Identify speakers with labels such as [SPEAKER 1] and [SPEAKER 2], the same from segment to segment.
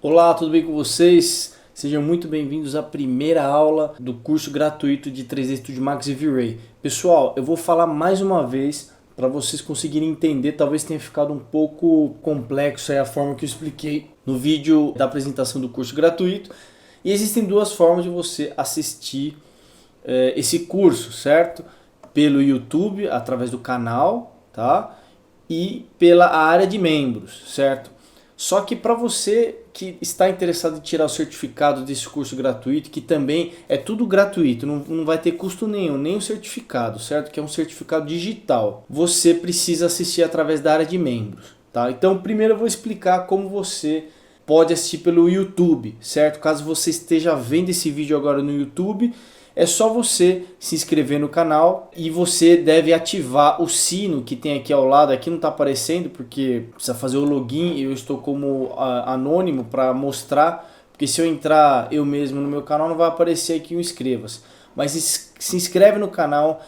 [SPEAKER 1] Olá, tudo bem com vocês? Sejam muito bem-vindos à primeira aula do curso gratuito de 3D Studio Max e V-Ray. Pessoal, eu vou falar mais uma vez para vocês conseguirem entender, talvez tenha ficado um pouco complexo a forma que eu expliquei no vídeo da apresentação do curso gratuito. E existem duas formas de você assistir esse curso, certo? Pelo YouTube, através do canal, tá? E pela área de membros, certo? Só que para você que está interessado em tirar o certificado desse curso gratuito, que também é tudo gratuito, não vai ter custo nenhum, nem o certificado, certo? Que é um certificado digital. Você precisa assistir através da área de membros, tá? Então, primeiro eu vou explicar como você pode assistir pelo YouTube, certo? Caso você esteja vendo esse vídeo agora no YouTube, é só você se inscrever no canal e você deve ativar o sino que tem aqui ao lado. Aqui não está aparecendo porque precisa fazer o login. Eu estou como anônimo para mostrar, porque se eu entrar eu mesmo no meu canal não vai aparecer aqui o inscreva-se. Mas se inscreve no canal,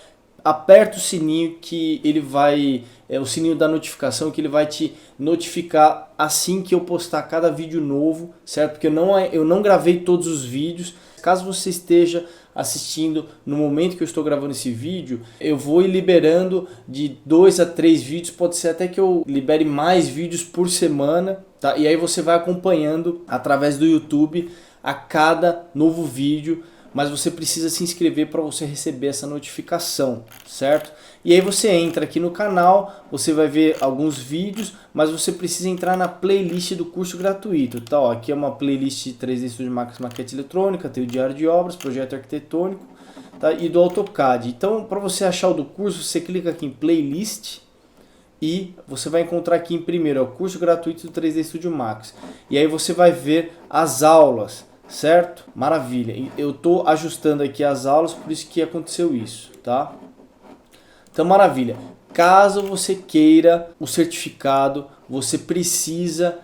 [SPEAKER 1] aperta o sininho que ele vai, o sininho da notificação, que ele vai te notificar assim que eu postar cada vídeo novo, certo? Porque eu não gravei todos os vídeos. Caso você esteja assistindo no momento que eu estou gravando esse vídeo, eu vou ir liberando de 2 a 3 vídeos, pode ser até que eu libere mais vídeos por semana, tá? E aí você vai acompanhando através do YouTube a cada novo vídeo, mas você precisa se inscrever para você receber essa notificação, certo? E aí você entra aqui no canal, você vai ver alguns vídeos, mas você precisa entrar na playlist do curso gratuito, tá? Ó, aqui é uma playlist de 3D Studio Max Maquete Eletrônica, tem o Diário de Obras, Projeto Arquitetônico, tá? E do AutoCAD. Então, para você achar o do curso, você clica aqui em Playlist e você vai encontrar aqui em primeiro, é o curso gratuito do 3D Studio Max. E aí você vai ver as aulas, certo? Maravilha. Eu estou ajustando aqui as aulas, por isso que aconteceu isso, tá? Então, maravilha. Caso você queira o certificado, você precisa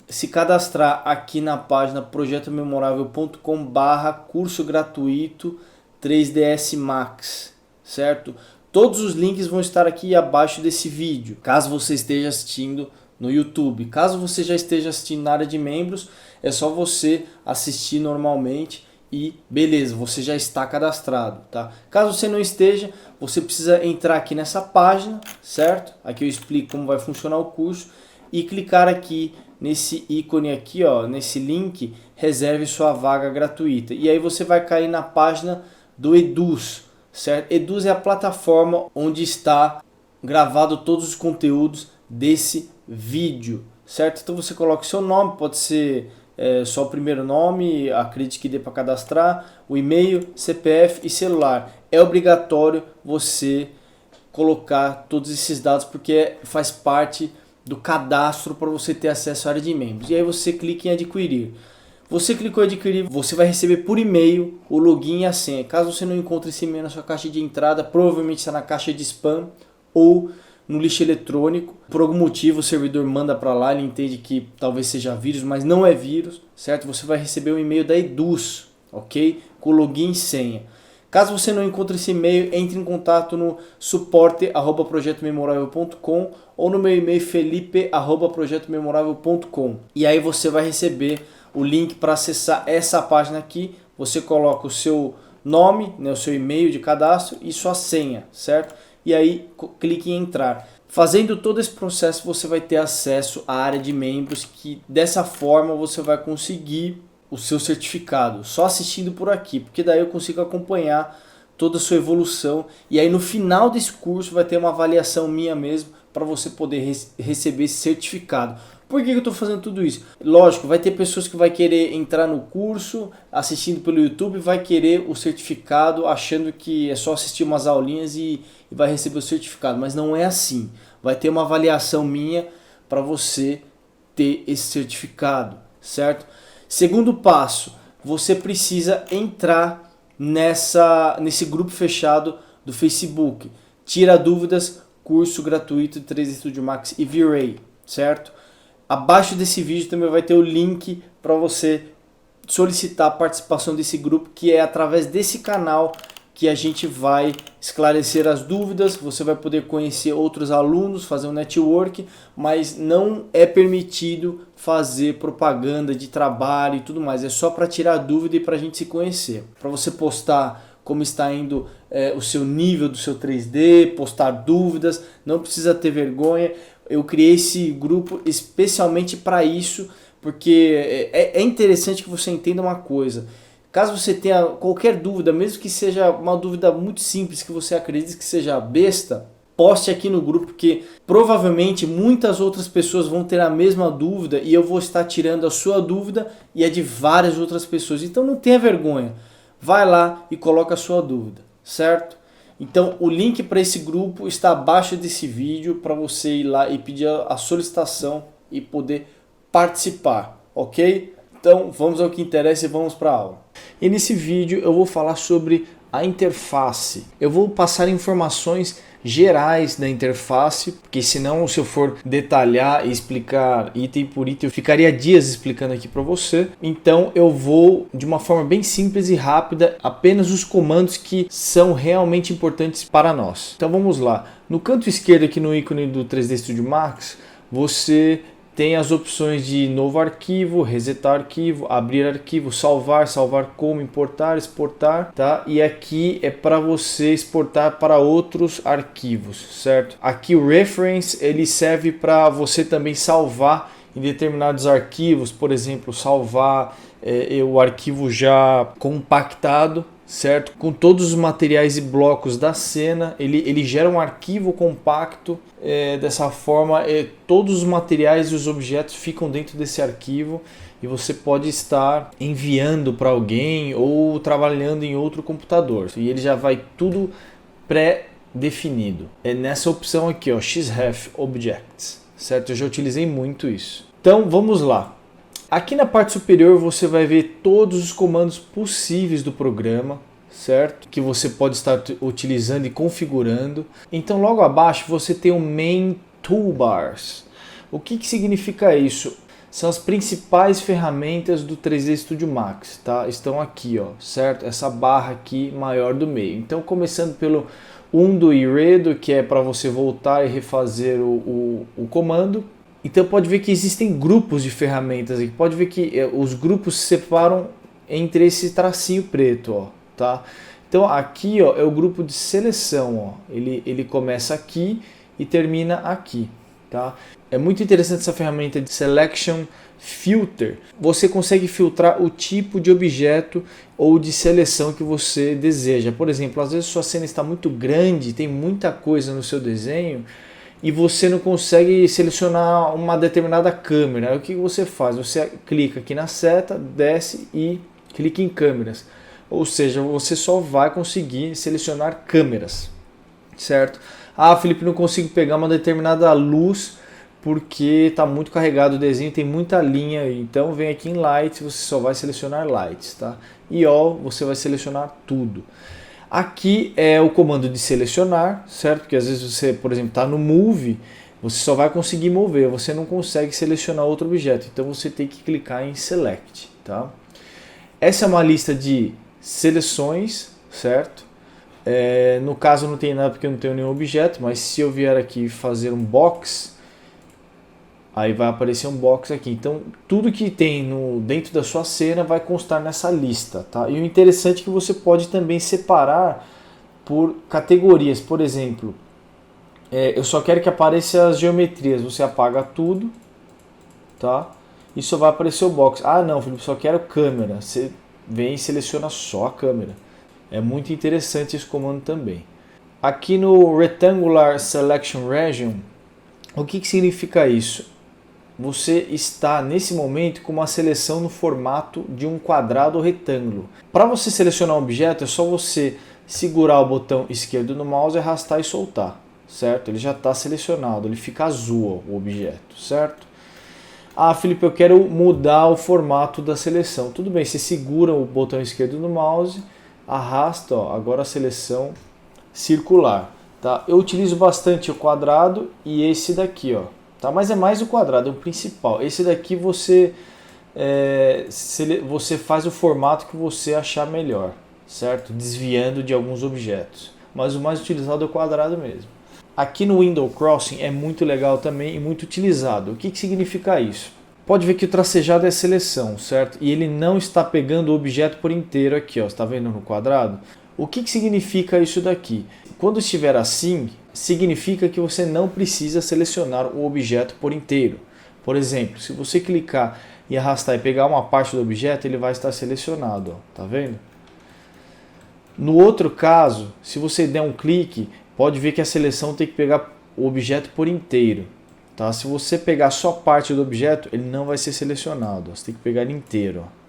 [SPEAKER 1] se cadastrar aqui na página projetomemorável.com/curso gratuito 3ds Max, certo? Todos os links vão estar aqui abaixo desse vídeo, caso você esteja assistindo no YouTube. Caso você já esteja assistindo na área de membros, é só você assistir normalmente e beleza, você já está cadastrado, tá? Caso você não esteja, você precisa entrar aqui nessa página, certo? Aqui eu explico como vai funcionar o curso e clicar aqui nesse ícone aqui, ó, nesse link, reserve sua vaga gratuita. E aí você vai cair na página do Eduz, certo? Eduz é a plataforma onde está gravado todos os conteúdos desse vídeo, certo? Então você coloca o seu nome, pode ser só o primeiro nome, acredite que dê para cadastrar, o e-mail, CPF e celular. É obrigatório você colocar todos esses dados porque faz parte do cadastro para você ter acesso à área de membros. E aí você clica em adquirir. Você clicou em adquirir, você vai receber por e-mail o login e a senha. Caso você não encontre esse e-mail na sua caixa de entrada, provavelmente está na caixa de spam ou no lixo eletrônico. Por algum motivo o servidor manda para lá, ele entende que talvez seja vírus, mas não é vírus, certo? Você vai receber um e-mail da Eduz, ok? Com login e senha. Caso você não encontre esse e-mail, entre em contato no suporte@projetomemorável.com ou no meu e-mail felipe@projetomemorável.com. E aí você vai receber o link para acessar essa página aqui. Você coloca o seu nome, né, o seu e-mail de cadastro e sua senha, certo? E aí clique em entrar. Fazendo todo esse processo você vai ter acesso à área de membros, que dessa forma você vai conseguir o seu certificado, só assistindo por aqui, porque daí eu consigo acompanhar toda a sua evolução e aí no final desse curso vai ter uma avaliação minha mesmo para você poder receber esse certificado. Por que eu estou fazendo tudo isso? Lógico, vai ter pessoas que vai querer entrar no curso assistindo pelo YouTube, vai querer o certificado achando que é só assistir umas aulinhas e vai receber o certificado, mas não é assim. Vai ter uma avaliação minha para você ter esse certificado, certo? Segundo passo, você precisa entrar nesse grupo fechado do Facebook. Tira dúvidas, curso gratuito de 3D Studio Max e V-Ray, certo? Abaixo desse vídeo também vai ter o link para você solicitar a participação desse grupo, que é através desse canal que a gente vai esclarecer as dúvidas, você vai poder conhecer outros alunos, fazer um network, mas não é permitido fazer propaganda de trabalho e tudo mais, é só para tirar dúvida e para a gente se conhecer. Para você postar como está indo o seu nível do seu 3D, postar dúvidas, não precisa ter vergonha. Eu criei esse grupo especialmente para isso, porque é interessante que você entenda uma coisa. Caso você tenha qualquer dúvida, mesmo que seja uma dúvida muito simples, que você acredite que seja besta, poste aqui no grupo, porque provavelmente muitas outras pessoas vão ter a mesma dúvida e eu vou estar tirando a sua dúvida e a de várias outras pessoas. Então não tenha vergonha, vai lá e coloca a sua dúvida, certo? Então o link para esse grupo está abaixo desse vídeo para você ir lá e pedir a solicitação e poder participar, ok? Então vamos ao que interessa e vamos para a aula. E nesse vídeo eu vou falar sobre a interface. Eu vou passar informações gerais da interface, porque senão se eu for detalhar e explicar item por item, eu ficaria dias explicando aqui para você. Então eu vou de uma forma bem simples e rápida, apenas os comandos que são realmente importantes para nós. Então vamos lá. No canto esquerdo aqui no ícone do 3D Studio Max, você tem as opções de novo arquivo, resetar arquivo, abrir arquivo, salvar, salvar como, importar, exportar, tá? E aqui é para você exportar para outros arquivos, certo? Aqui o reference, ele serve para você também salvar em determinados arquivos, por exemplo, salvar o arquivo já compactado, certo? Com todos os materiais e blocos da cena, ele gera um arquivo compacto, dessa forma todos os materiais e os objetos ficam dentro desse arquivo e você pode estar enviando para alguém ou trabalhando em outro computador e ele já vai tudo pré-definido. É nessa opção aqui, ó, XREF Objects, certo? Eu já utilizei muito isso. Então vamos lá. Aqui na parte superior você vai ver todos os comandos possíveis do programa, certo? Que você pode estar utilizando e configurando. Então logo abaixo você tem o Main Toolbars. O que significa isso? São as principais ferramentas do 3D Studio Max, tá? Estão aqui, ó, certo? Essa barra aqui maior do meio. Então começando pelo undo e redo, que é para você voltar e refazer o comando. Então pode ver que existem grupos de ferramentas aqui. Pode ver que os grupos se separam entre esse tracinho preto, ó, tá? Então aqui, ó, é o grupo de seleção, ó. Ele começa aqui e termina aqui, tá? É muito interessante essa ferramenta de Selection Filter. Você consegue filtrar o tipo de objeto ou de seleção que você deseja. Por exemplo, às vezes sua cena está muito grande, tem muita coisa no seu desenho, e você não consegue selecionar uma determinada câmera. Aí o que você faz? Você clica aqui na seta, desce e clica em câmeras. Ou seja, você só vai conseguir selecionar câmeras, certo? Ah, Felipe, não consigo pegar uma determinada luz porque está muito carregado o desenho, tem muita linha. Então vem aqui em Lights, você só vai selecionar Lights, tá? E All, você vai selecionar tudo. Aqui é o comando de selecionar, certo? Porque às vezes você, por exemplo, está no Move, você só vai conseguir mover, você não consegue selecionar outro objeto. Então você tem que clicar em Select, tá? Essa é uma lista de seleções, certo? No caso não tem nada porque eu não tenho nenhum objeto, mas se eu vier aqui fazer um box, aí vai aparecer um box aqui. Então tudo que tem dentro da sua cena vai constar nessa lista, tá? E o interessante é que você pode também separar por categorias. Por exemplo, eu só quero que apareça as geometrias. Você apaga tudo, tá? E só vai aparecer o box. Ah não, Felipe, só quero câmera. Você vem e seleciona só a câmera. É muito interessante esse comando também. Aqui no Rectangular Selection Region, o que significa isso? Você está nesse momento com uma seleção no formato de um quadrado ou retângulo. Para você selecionar um objeto é só você segurar o botão esquerdo no mouse, arrastar e soltar, certo? Ele já está selecionado, ele fica azul, ó, o objeto, certo? Ah, Felipe, eu quero mudar o formato da seleção. Tudo bem, você segura o botão esquerdo no mouse, arrasta, ó, agora a seleção circular, tá? Eu utilizo bastante o quadrado e esse daqui, ó. Tá? Mas é mais o quadrado, é o principal. Esse daqui você faz o formato que você achar melhor, certo? Desviando de alguns objetos. Mas o mais utilizado é o quadrado mesmo. Aqui no Window Crossing é muito legal também e muito utilizado. O que significa isso? Pode ver que o tracejado é seleção, certo? E ele não está pegando o objeto por inteiro aqui, ó. Você está vendo no quadrado? O que significa isso daqui? Quando estiver assim, significa que você não precisa selecionar o objeto por inteiro. Por exemplo, se você clicar e arrastar e pegar uma parte do objeto, ele vai estar selecionado, ó. Tá vendo? No outro caso, se você der um clique, pode ver que a seleção tem que pegar o objeto por inteiro. Tá? Se você pegar só parte do objeto, ele não vai ser selecionado. Você tem que pegar ele inteiro. Ó.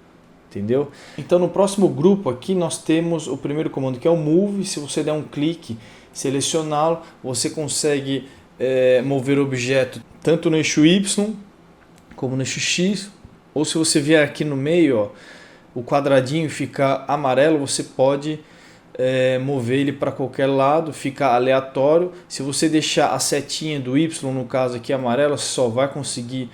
[SPEAKER 1] Entendeu? Então no próximo grupo aqui nós temos o primeiro comando que é o Move. Se você der um clique, selecioná-lo, você consegue mover o objeto tanto no eixo Y como no eixo X. Ou se você vier aqui no meio, ó, o quadradinho fica amarelo, você pode mover ele para qualquer lado, fica aleatório. Se você deixar a setinha do Y, no caso aqui amarela, você só vai conseguir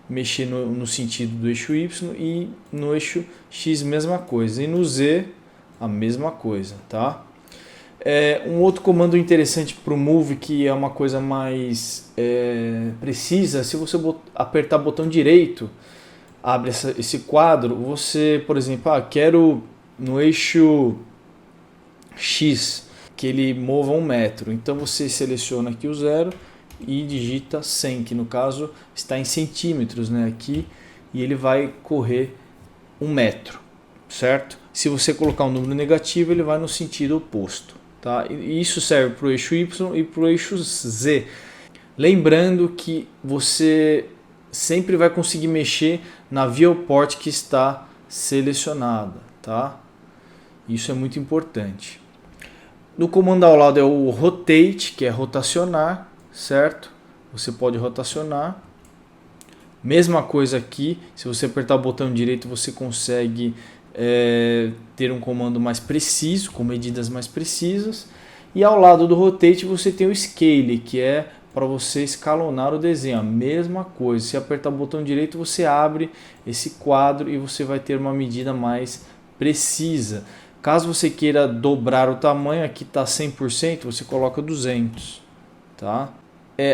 [SPEAKER 1] mexer no sentido do eixo Y, e no eixo X mesma coisa, e no Z a mesma coisa, tá? Um outro comando interessante para o Move, que é uma coisa mais precisa, se você apertar o botão direito, abre esse quadro. Você, por exemplo, quero no eixo X que ele mova 1 metro, então você seleciona aqui o 0 e digita 100, que no caso está em centímetros, né, aqui, e ele vai correr 1 metro, certo? Se você colocar um número negativo, ele vai no sentido oposto, tá? E isso serve para o eixo Y e para o eixo Z. Lembrando que você sempre vai conseguir mexer na viewport que está selecionada, tá? Isso é muito importante. No comando ao lado é o Rotate, que é rotacionar, certo? Você pode rotacionar. Mesma coisa aqui, se você apertar o botão direito, você consegue ter um comando mais preciso, com medidas mais precisas. E ao lado do Rotate você tem o Scale, que é para você escalonar o desenho. A mesma coisa, se apertar o botão direito, você abre esse quadro e você vai ter uma medida mais precisa. Caso você queira dobrar o tamanho, aqui está 100%, você coloca 200. Tá?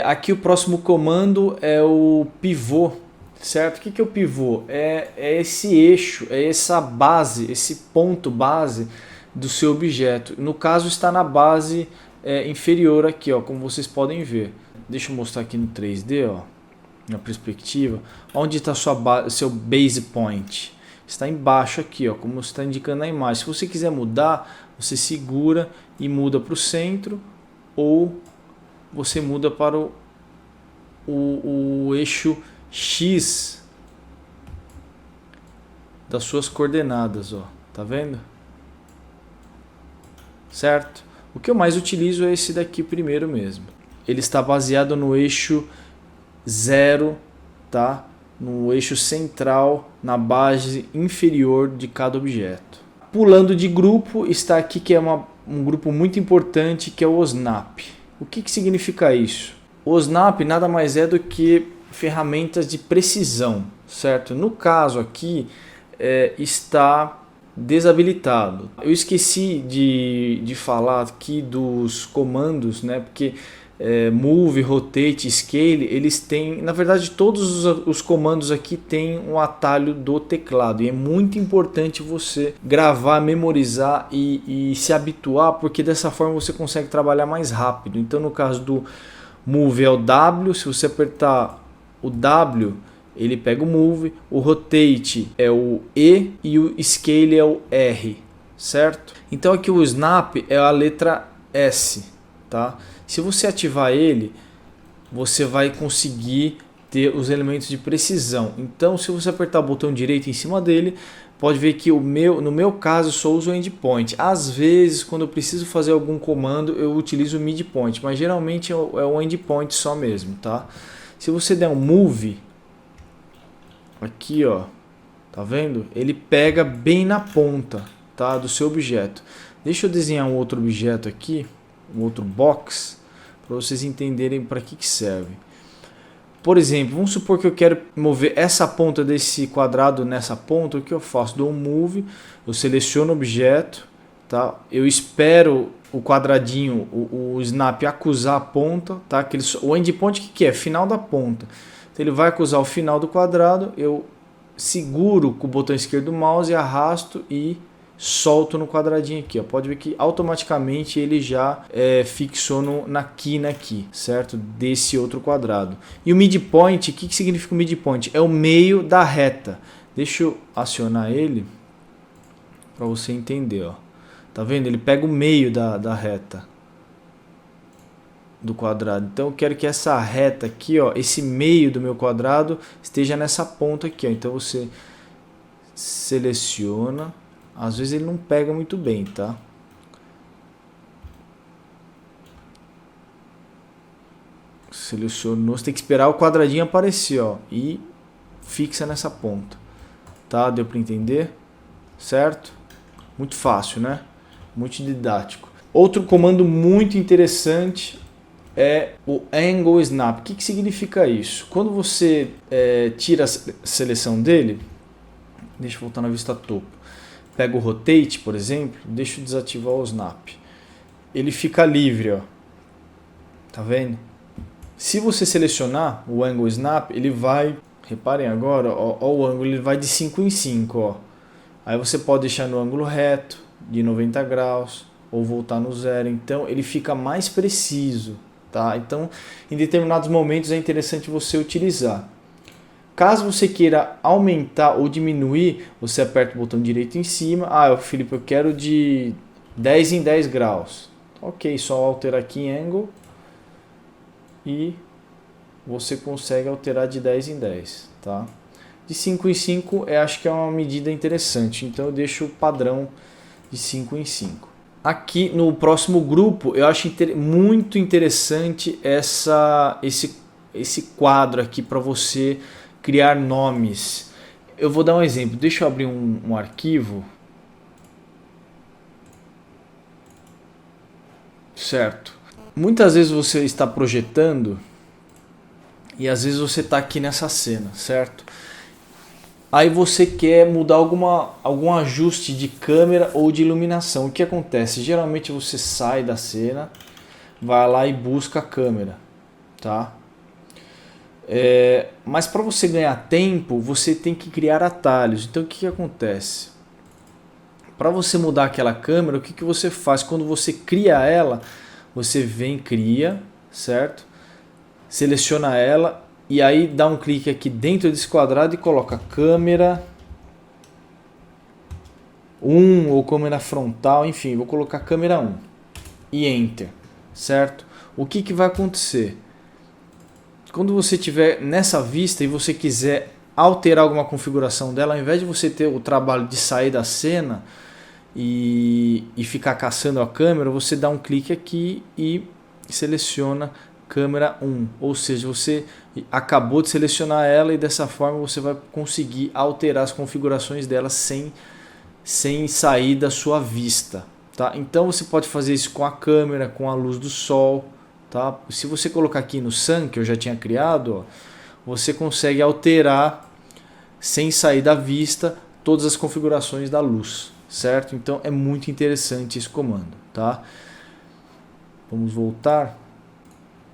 [SPEAKER 1] Aqui o próximo comando é o pivô, certo? O que é o pivô? É esse eixo, é essa base, esse ponto base do seu objeto. No caso está na base inferior aqui, ó, como vocês podem ver. Deixa eu mostrar aqui no 3D, ó, na perspectiva. Onde está seu base point? Está embaixo aqui, ó, como está indicando na imagem. Se você quiser mudar, você segura e muda para o centro, ou você muda para o eixo X das suas coordenadas, ó. Tá vendo? Certo? O que eu mais utilizo é esse daqui primeiro mesmo. Ele está baseado no eixo 0, tá? No eixo central, na base inferior de cada objeto. Pulando de grupo, está aqui que é um grupo muito importante, que é o OSNAP. O que significa isso? O OSNAP nada mais é do que ferramentas de precisão, certo? No caso aqui está desabilitado. Eu esqueci de falar aqui dos comandos, né? Porque Move, Rotate, Scale, eles têm, na verdade todos os comandos aqui têm um atalho do teclado, e é muito importante você gravar, memorizar e se habituar, porque dessa forma você consegue trabalhar mais rápido. Então no caso do Move é o W, se você apertar o W ele pega o Move, o Rotate é o E e o Scale é o R, certo? Então aqui o Snap é a letra S, tá? Se você ativar ele, você vai conseguir ter os elementos de precisão. Então, se você apertar o botão direito em cima dele, pode ver que no meu caso eu só uso o endpoint. Às vezes, quando eu preciso fazer algum comando, eu utilizo o midpoint, mas geralmente é o endpoint só mesmo, tá? Se você der um move aqui, ó, tá vendo? Ele pega bem na ponta, tá, do seu objeto. Deixa eu desenhar um outro objeto aqui, um outro box, para vocês entenderem para que serve. Por exemplo, vamos supor que eu quero mover essa ponta desse quadrado nessa ponta. O que eu faço? Dou um move, eu seleciono o objeto, tá? Eu espero o quadradinho, o snap acusar a ponta, tá? O endpoint que é? Final da ponta. Então ele vai acusar o final do quadrado, eu seguro com o botão esquerdo do mouse, arrasto e solto no quadradinho aqui, ó. Pode ver que automaticamente ele já fixou na quina aqui, certo? Desse outro quadrado. E o midpoint, o que significa o midpoint? É o meio da reta. Deixa eu acionar ele para você entender, ó. Tá vendo? Ele pega o meio da reta do quadrado. Então eu quero que essa reta aqui, ó, esse meio do meu quadrado esteja nessa ponta aqui, ó. Então você seleciona. Às vezes ele não pega muito bem, tá? Selecionou, você tem que esperar o quadradinho aparecer, ó, e fixa nessa ponta, tá? Deu para entender? Certo? Muito fácil, né? Muito didático. Outro comando muito interessante é o Angle Snap. O que significa isso? Quando você tira a seleção dele, deixa eu voltar na vista topo, pega o Rotate, por exemplo, deixa eu desativar o Snap. Ele fica livre, ó. Tá vendo? Se você selecionar o Angle Snap, ele vai, reparem agora, ó o ângulo, ele vai de 5 em 5, ó. Aí você pode deixar no ângulo reto, de 90 graus, ou voltar no zero. Então ele fica mais preciso, tá? Então em determinados momentos é interessante você utilizar. Caso você queira aumentar ou diminuir, você aperta o botão direito em cima. Ah, Felipe, eu quero de 10 em 10 graus. Ok, só alterar aqui em Angle e você consegue alterar de 10 em 10, tá? De 5 em 5 acho que é uma medida interessante, então eu deixo o padrão de 5 em 5. Aqui no próximo grupo eu acho muito interessante esse quadro aqui para você criar nomes. Eu vou dar um exemplo, deixa eu abrir um arquivo. Certo. Muitas vezes você está projetando e às vezes você está aqui nessa cena, certo? Aí você quer mudar algum ajuste de câmera ou de iluminação. O que acontece? Geralmente você sai da cena, vai lá e busca a câmera, tá? Mas para você ganhar tempo, você tem que criar atalhos. Então o que acontece? Para você mudar aquela câmera, o que você faz? Quando você cria ela, você vem, cria, certo? Seleciona ela e aí dá um clique aqui dentro desse quadrado e coloca câmera 1 ou câmera frontal, enfim, vou colocar câmera 1 e Enter, certo? O que vai acontecer? Quando você estiver nessa vista e você quiser alterar alguma configuração dela, ao invés de você ter o trabalho de sair da cena e ficar caçando a câmera, você dá um clique aqui e seleciona câmera 1, ou seja, você acabou de selecionar ela e dessa forma você vai conseguir alterar as configurações dela sem sair da sua vista, tá? Então você pode fazer isso com a câmera, com a luz do sol, tá? Se você colocar aqui no Sun, que eu já tinha criado, ó, você consegue alterar sem sair da vista todas as configurações da luz, certo? Então é muito interessante esse comando, tá? Vamos voltar.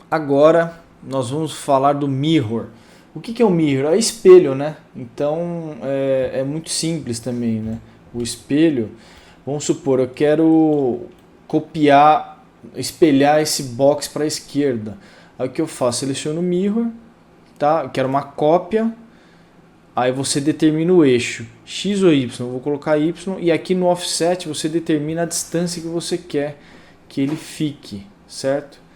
[SPEAKER 1] Agora nós vamos falar do mirror. O que é o mirror? É espelho, né? Então é muito simples também, né? O espelho, vamos supor, eu quero copiar, espelhar esse box para a esquerda. Aí o que eu faço? Seleciono o mirror, tá? Eu quero uma cópia. Aí você determina o eixo X ou Y, eu vou colocar Y, e aqui no offset você determina a distância que você quer que ele fique, certo?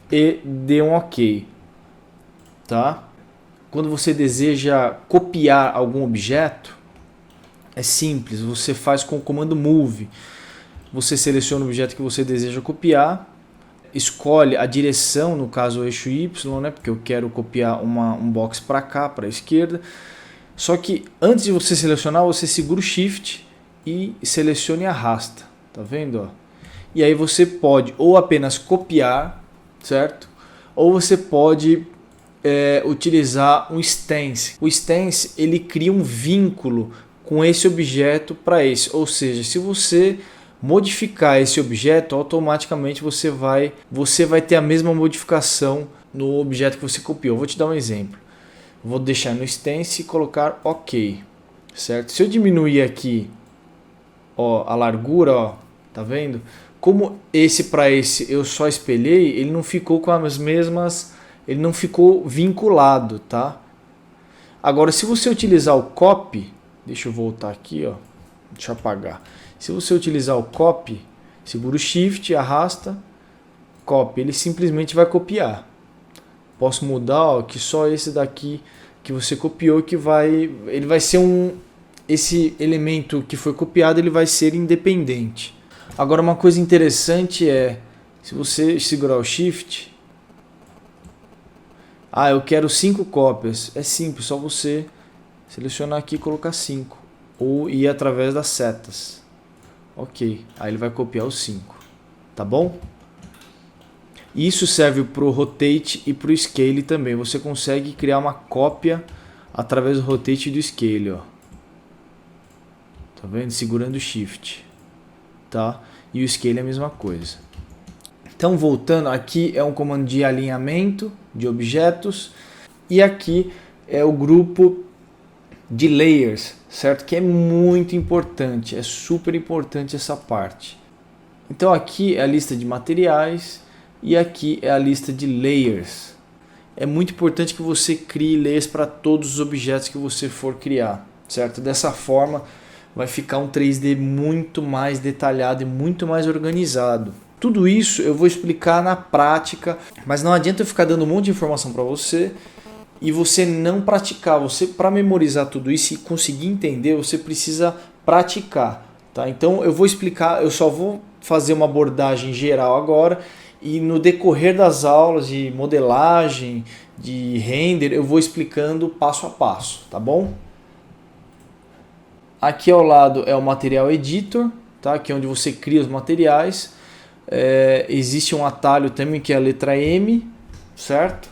[SPEAKER 1] E dê um OK, tá? Quando você deseja copiar algum objeto, é simples, você faz com o comando Move. Você seleciona o objeto que você deseja copiar, escolhe a direção, no caso o eixo Y, né? Porque eu quero copiar um box para cá, para a esquerda. Só que antes de você selecionar, você segura o Shift e seleciona e arrasta. Tá vendo? Ó? E aí você pode ou apenas copiar, certo? Ou você pode utilizar um stance. O stance ele cria um vínculo com esse objeto para esse. Ou seja, se você modificar esse objeto, automaticamente você vai ter a mesma modificação no objeto que você copiou. Vou te dar um exemplo. Vou deixar no Stance e colocar OK, certo? Se eu diminuir aqui, ó, a largura, ó, tá vendo? Como esse para esse eu só espelhei, ele não ficou com as mesmas, ele não ficou vinculado, tá? Agora, se você utilizar o copy, deixa eu voltar aqui, ó, deixa eu apagar. Se você utilizar o copy, segura o Shift, arrasta, copy, ele simplesmente vai copiar. Posso mudar, ó, que só esse daqui que você copiou ele vai ser esse elemento que foi copiado, ele vai ser independente. Agora, uma coisa interessante é, se você segurar o Shift, eu quero 5 cópias. É simples, só você selecionar aqui e colocar 5. Ou ir através das setas. Ok, aí ele vai copiar os 5. Tá bom? Isso serve para o Rotate e para o Scale também. Você consegue criar uma cópia através do Rotate e do Scale. Ó. Tá vendo? Segurando o Shift. Tá? E o Scale é a mesma coisa. Então, voltando, aqui é um comando de alinhamento de objetos. E aqui é o grupo de layers, certo? Que é muito importante, é super importante essa parte. Então, aqui é a lista de materiais e aqui é a lista de layers. É muito importante que você crie layers para todos os objetos que você for criar, certo? Dessa forma, vai ficar um 3D muito mais detalhado e muito mais organizado. Tudo isso eu vou explicar na prática, mas não adianta eu ficar dando um monte de informação para você e você não praticar. Você, para memorizar tudo isso e conseguir entender, você precisa praticar. Tá? Então eu vou explicar, eu só vou fazer uma abordagem geral agora e no decorrer das aulas de modelagem, de render, eu vou explicando passo a passo, tá bom? Aqui ao lado é o Material Editor, tá? Que é onde você cria os materiais. Existe um atalho também que é a letra M, certo?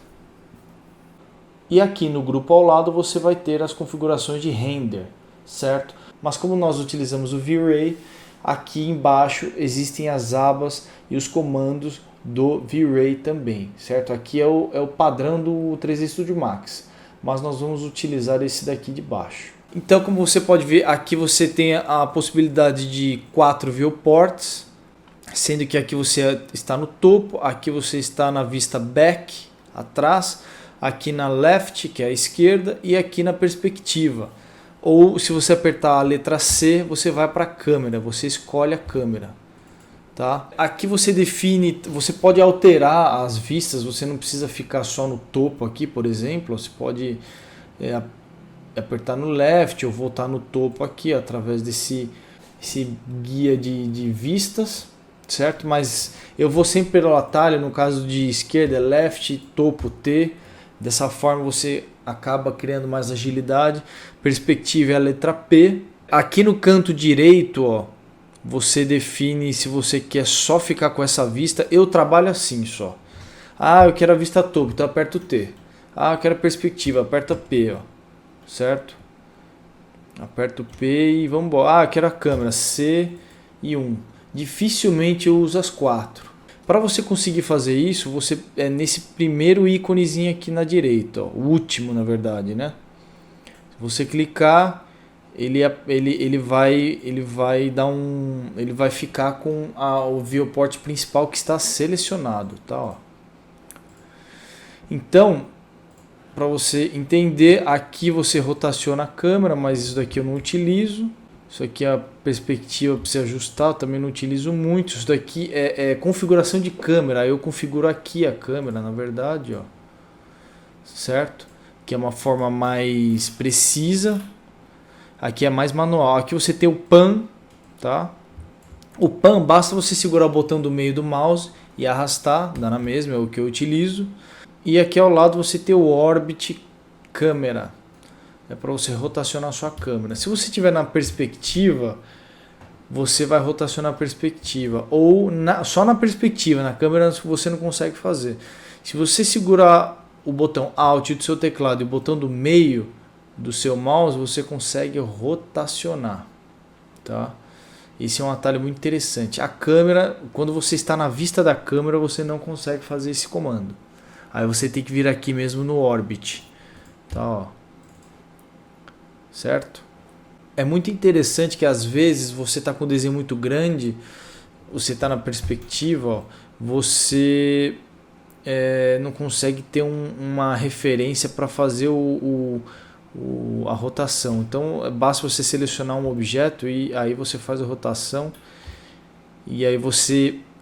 [SPEAKER 1] E aqui no grupo ao lado você vai ter as configurações de render, certo? Mas como nós utilizamos o V-Ray, aqui embaixo existem as abas e os comandos do V-Ray também, certo? Aqui é o padrão do 3D Studio Max, mas nós vamos utilizar esse daqui de baixo. Então, como você pode ver, aqui você tem a possibilidade de 4 viewports, sendo que aqui você está no topo, aqui você está na vista back, atrás, aqui na left, que é a esquerda, e aqui na perspectiva. Ou se você apertar a letra C, você vai para a câmera, você escolhe a câmera. Tá? Aqui você define, você pode alterar as vistas, você não precisa ficar só no topo aqui, por exemplo, você pode apertar no left ou voltar no topo aqui, através desse guia de vistas, certo? Mas eu vou sempre pelo atalho, no caso de esquerda é left, topo T, dessa forma você acaba criando mais agilidade. Perspectiva é a letra P. Aqui no canto direito, ó, você define se você quer só ficar com essa vista. Eu trabalho assim só. Eu quero a vista topo, então aperto T. Eu quero a perspectiva, aperta P, ó. Certo? Aperto P e vamos embora. Eu quero a câmera, C e 1. Dificilmente eu uso as 4. Para você conseguir fazer isso, você é nesse primeiro íconezinho aqui na direita, ó, o último na verdade, né? Se você clicar, ele vai ficar com o viewport principal que está selecionado, tá? Ó. Então, para você entender, aqui você rotaciona a câmera, mas isso daqui eu não utilizo. Isso aqui é a perspectiva para você ajustar, eu também não utilizo muito. Isso daqui é configuração de câmera, eu configuro aqui a câmera, na verdade, ó. Certo? Que é uma forma mais precisa. Aqui é mais manual. Aqui você tem o Pan, tá? O Pan, basta você segurar o botão do meio do mouse e arrastar, dá na mesma, é o que eu utilizo. E aqui ao lado você tem o Orbit Câmera. É para você rotacionar a sua câmera. Se você estiver na perspectiva, você vai rotacionar a perspectiva. Ou só na perspectiva, na câmera você não consegue fazer. Se você segurar o botão Alt do seu teclado e o botão do meio do seu mouse, você consegue rotacionar. Tá? Esse é um atalho muito interessante. A câmera, quando você está na vista da câmera, você não consegue fazer esse comando. Aí você tem que vir aqui mesmo no Orbit. Tá, ó. Certo? É muito interessante que às vezes você está com um desenho muito grande, você está na perspectiva, ó, você não consegue ter uma referência para fazer a rotação. Então basta você selecionar um objeto e aí você faz a rotação e aí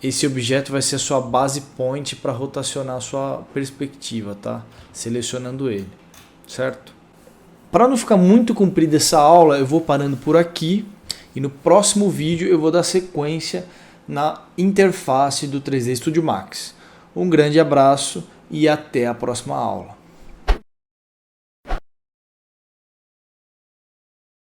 [SPEAKER 1] esse objeto vai ser a sua base point para rotacionar a sua perspectiva, tá? Selecionando ele, certo? Para não ficar muito comprida essa aula, eu vou parando por aqui e no próximo vídeo eu vou dar sequência na interface do 3D Studio Max. Um grande abraço e até a próxima aula.